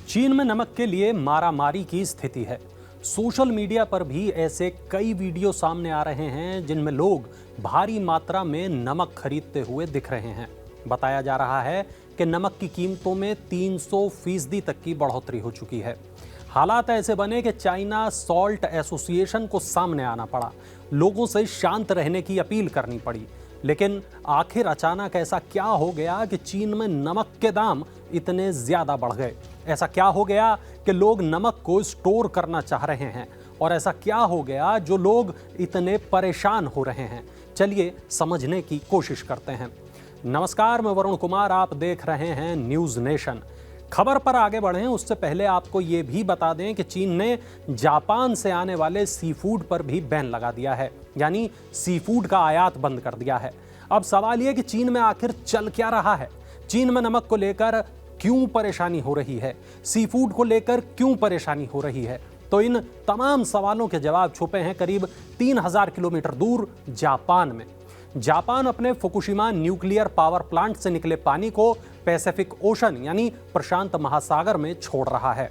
चीन में नमक के लिए मारामारी की स्थिति है। सोशल मीडिया पर भी ऐसे कई वीडियो सामने आ रहे हैं जिनमें लोग भारी मात्रा में नमक खरीदते हुए दिख रहे हैं। बताया जा रहा है कि नमक की कीमतों में 300% तक की बढ़ोतरी हो चुकी है। हालात ऐसे बने कि चाइना सॉल्ट एसोसिएशन को सामने आना पड़ा, लोगों से शांत रहने की अपील करनी पड़ी। लेकिन आखिर अचानक ऐसा क्या हो गया कि चीन में नमक के दाम इतने ज्यादा बढ़ गए? ऐसा क्या हो गया कि लोग नमक को स्टोर करना चाह रहे हैं? और ऐसा क्या हो गया जो लोग इतने परेशान हो रहे हैं? चलिए समझने की कोशिश करते हैं। नमस्कार, मैं वरुण कुमार, आप देख रहे हैं न्यूज़ नेशन। खबर पर आगे बढ़ें उससे पहले आपको ये भी बता दें कि चीन ने जापान से आने वाले सी फूड पर भी बैन लगा दिया है, यानी सी फूड का आयात बंद कर दिया है। अब सवाल यह कि चीन में आखिर चल क्या रहा है? चीन में नमक को लेकर क्यों परेशानी हो रही है? सी फूड को लेकर क्यों परेशानी हो रही है? तो इन तमाम सवालों के जवाब छुपे हैं करीब 3000 किलोमीटर दूर जापान में। जापान अपने फुकुशिमा न्यूक्लियर पावर प्लांट से निकले पानी को पैसिफिक ओशन यानी प्रशांत महासागर में छोड़ रहा है।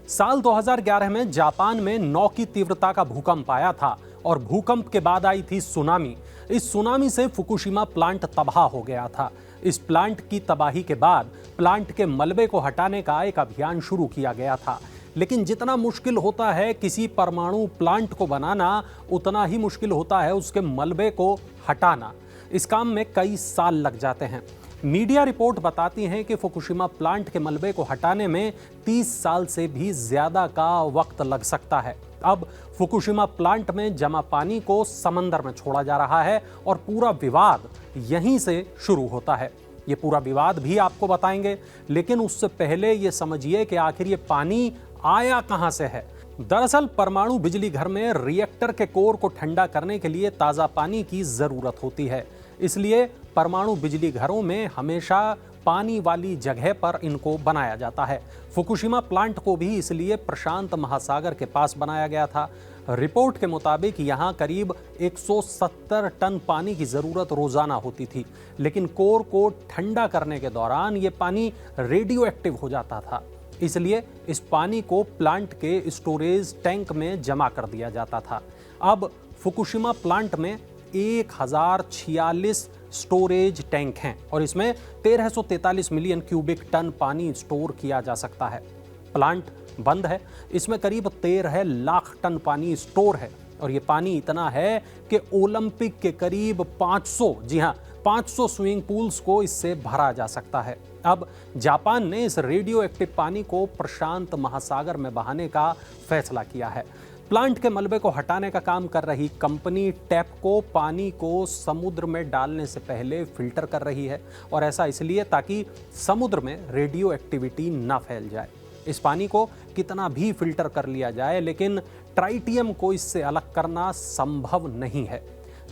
साल 2011 में जापान में 9 की तीव्रता का भूकंप आया था और भूकंप के बाद आई थी सुनामी। इस सुनामी से फुकुशिमा प्लांट तबाह हो गया था। इस प्लांट की तबाही के बाद प्लांट के मलबे को हटाने का एक अभियान शुरू किया गया था। लेकिन जितना मुश्किल होता है किसी परमाणु प्लांट को बनाना, उतना ही मुश्किल होता है उसके मलबे को हटाना। इस काम में कई साल लग जाते हैं। मीडिया रिपोर्ट बताती हैं कि फुकुशिमा प्लांट के मलबे को हटाने में 30 साल से भी ज्यादा का वक्त लग सकता है। अब फुकुशिमा प्लांट में जमा पानी को समंदर में छोड़ा जा रहा है और पूरा विवाद यहीं से शुरू होता है। ये पूरा विवाद भी आपको बताएंगे, लेकिन उससे पहले ये समझिए कि आखिर ये पानी आया कहां से है। दरअसल परमाणु बिजली घर में रिएक्टर के कोर को ठंडा करने के लिए ताज़ा पानी की ज़रूरत होती है। इसलिए परमाणु बिजली घरों में हमेशा पानी वाली जगह पर इनको बनाया जाता है। फुकुशिमा प्लांट को भी इसलिए प्रशांत महासागर के पास बनाया गया था। रिपोर्ट के मुताबिक यहाँ करीब 170 टन पानी की ज़रूरत रोज़ाना होती थी, लेकिन कोर को ठंडा करने के दौरान ये पानी रेडियो एक्टिव हो जाता था। इसलिए इस पानी को प्लांट के स्टोरेज टैंक में जमा कर दिया जाता था। अब फुकुशिमा प्लांट में 1046 स्टोरेज टैंक हैं और इसमें 1343 मिलियन क्यूबिक टन पानी स्टोर किया जा सकता है। प्लांट बंद है, इसमें करीब 13 लाख टन पानी स्टोर है और ये पानी इतना है कि ओलंपिक के करीब 500, जी हाँ 500 स्विमिंग पूल्स को इससे भरा जा सकता है। अब जापान ने इस रेडियो एक्टिव पानी को प्रशांत महासागर में बहाने का फैसला किया है। प्लांट के मलबे को हटाने का काम कर रही कंपनी टेपको पानी को समुद्र में डालने से पहले फिल्टर कर रही है, और ऐसा इसलिए ताकि समुद्र में रेडियो एक्टिविटी ना फैल जाए। इस पानी को कितना भी फिल्टर कर लिया जाए, लेकिन ट्राइटियम को इससे अलग करना संभव नहीं है।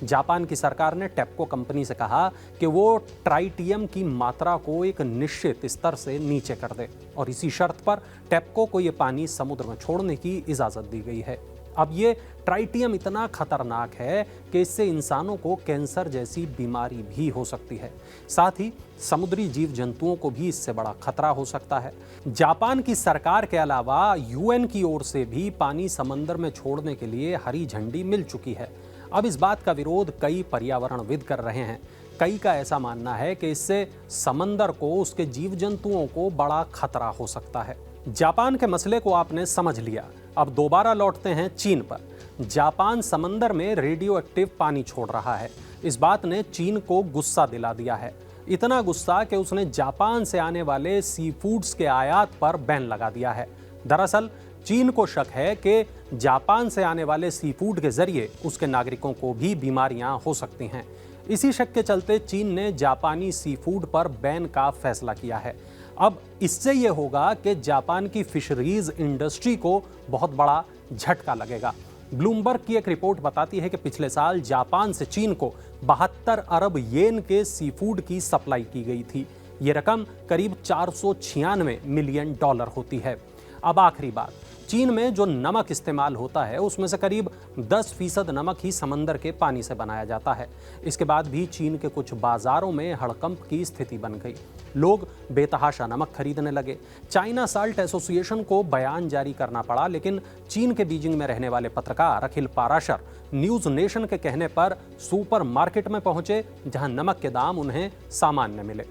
जापान की सरकार ने टेपको कंपनी से कहा कि वो ट्राइटियम की मात्रा को एक निश्चित स्तर से नीचे कर दे, और इसी शर्त पर टेपको को ये पानी समुद्र में छोड़ने की इजाज़त दी गई है। अब ये ट्राइटियम इतना खतरनाक है कि इससे इंसानों को कैंसर जैसी बीमारी भी हो सकती है। साथ ही समुद्री जीव जंतुओं को भी इससे बड़ा खतरा हो सकता है। जापान की सरकार के अलावा यूएन की ओर से भी पानी समंदर में छोड़ने के लिए हरी झंडी मिल चुकी है। अब इस बात का विरोध कई पर्यावरणविद कर रहे हैं। कई का ऐसा मानना है कि इससे समंदर को, उसके जीव जंतुओं को बड़ा खतरा हो सकता है। जापान के मसले को आपने समझ लिया। अब दोबारा लौटते हैं चीन पर। जापान समंदर में रेडियो एक्टिव पानी छोड़ रहा है। इस बात ने चीन को गुस्सा दिला दिया है, इतना गुस्सा कि उसने जापान से आने वाले सी फूड्स के आयात पर बैन लगा दिया है। दरअसल चीन को शक है कि जापान से आने वाले सी फूड के जरिए उसके नागरिकों को भी बीमारियां हो सकती हैं। इसी शक के चलते चीन ने जापानी सी फूड पर बैन का फैसला किया है। अब इससे यह होगा कि जापान की फिशरीज इंडस्ट्री को बहुत बड़ा झटका लगेगा। ब्लूमबर्ग की एक रिपोर्ट बताती है कि पिछले साल जापान से चीन को 72 अरब येन के सी फूड की सप्लाई की गई थी। ये रकम करीब $496 मिलियन होती है। अब आखिरी बात, चीन में जो नमक इस्तेमाल होता है उसमें से करीब 10% नमक ही समंदर के पानी से बनाया जाता है। इसके बाद भी चीन के कुछ बाजारों में हड़कंप की स्थिति बन गई। लोग बेतहाशा नमक खरीदने लगे। चाइना साल्ट एसोसिएशन को बयान जारी करना पड़ा, लेकिन चीन के बीजिंग में रहने वाले पत्रकार अखिल पाराशर न्यूज नेशन के कहने पर सुपर मार्केट में पहुंचे, जहां नमक के दाम उन्हें सामान्य मिले।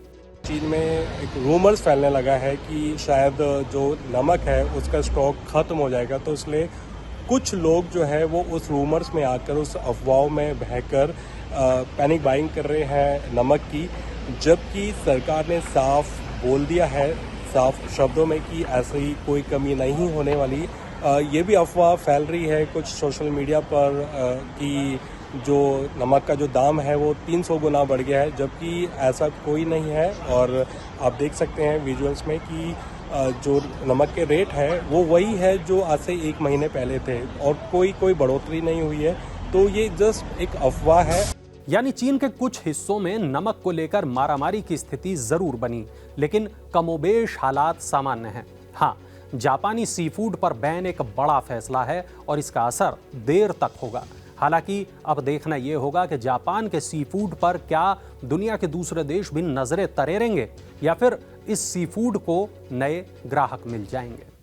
चीन में एक रूमर्स फैलने लगा है कि शायद जो नमक है उसका स्टॉक खत्म हो जाएगा, तो इसलिए कुछ लोग जो है वो उस रूमर्स में आकर उस अफवाहों में बहकर पैनिक बाइंग कर रहे हैं नमक की, जबकि सरकार ने साफ बोल दिया है साफ शब्दों में कि ऐसी कोई कमी नहीं होने वाली। ये भी अफवाह फैल रही है कुछ सोशल मीडिया पर कि जो नमक का जो दाम है वो 300 गुना बढ़ गया है, जबकि ऐसा कोई नहीं है। और आप देख सकते हैं विजुअल्स में कि जो नमक के रेट है वो वही है जो आज से 1 महीने पहले थे और कोई बढ़ोतरी नहीं हुई है। तो ये जस्ट एक अफवाह है। यानी चीन के कुछ हिस्सों में नमक को लेकर मारामारी की स्थिति जरूर बनी, लेकिन कमोबेश हालात सामान्य हैं। हाँ, जापानी सी फूड पर बैन एक बड़ा फैसला है और इसका असर देर तक होगा। हालांकि अब देखना यह होगा कि जापान के सी फूड पर क्या दुनिया के दूसरे देश भी नजरें तरेरेंगे या फिर इस सी फूड को नए ग्राहक मिल जाएंगे।